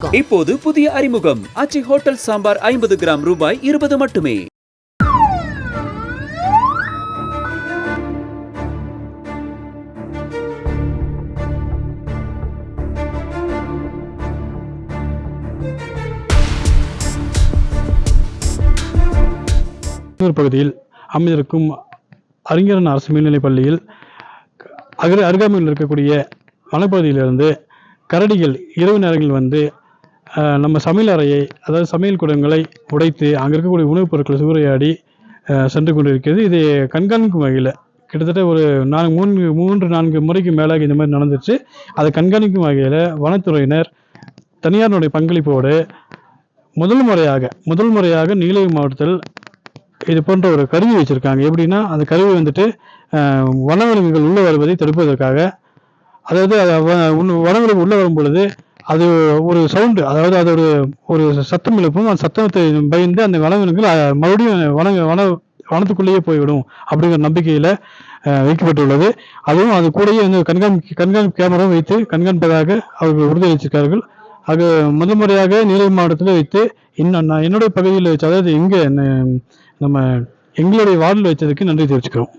இப்போது புதிய அறிமுகம் ஆச்சி ஹோட்டல் சாம்பார் 50 கிராம் ரூபாய் 20 மட்டுமே. பகுதியில் அமைந்திருக்கும் அறிஞர் அரசு மேல்நிலைப் பள்ளியில் அருகாமையில் இருக்கக்கூடிய வனப்பகுதியிலிருந்து கரடிகள் இரவு நேரங்களில் வந்து நம்ம சமையல் அறையை, அதாவது சமையல் கூடங்களை உடைத்து அங்கே இருக்கக்கூடிய உணவுப் பொருட்களை சூறையாடி சென்று கொண்டிருக்கிறது. இது கண்காணிக்கும் வகையில் கிட்டத்தட்ட ஒரு 3-4 முறைக்கு மேலாக இந்த மாதிரி நடந்துச்சு. அதை கண்காணிக்கும் வகையில் வனத்துறையினர் தனியாருடைய பங்களிப்போடு முதல் முறையாக நீலகிரி மாவட்டத்தில் இது போன்ற ஒரு கருவி வச்சுருக்காங்க. எப்படின்னா, அந்த கருவி வந்துட்டு வனவிலங்குகள் உள்ளே வருவதை தடுப்பதற்காக, அதாவது வனவிலங்கு உள்ளே வரும் பொழுது அது ஒரு சவுண்டு, அதாவது அது ஒரு சத்தம் எழுப்பும். அந்த சத்தத்தை பயந்து அந்த வனவிலங்குகள் மறுபடியும் வனத்துக்குள்ளேயே போய்விடும் அப்படிங்கிற நம்பிக்கையில் வைக்கப்பட்டுள்ளது. அதுவும் அது கூடயே வந்து கண்காணிப்பு கேமரா வைத்து கண்காணிப்பதாக அவர்கள் உறுதியளிச்சிருக்கார்கள். அது முதல் முறையாக நீலகிரி மாவட்டத்தில் வைத்து என்னுடைய பகுதியில் வச்சு, அதாவது இங்கே நம்ம எங்களுடைய வார்டில் வச்சதுக்கு நன்றி தெரிவிச்சுக்கிறோம்.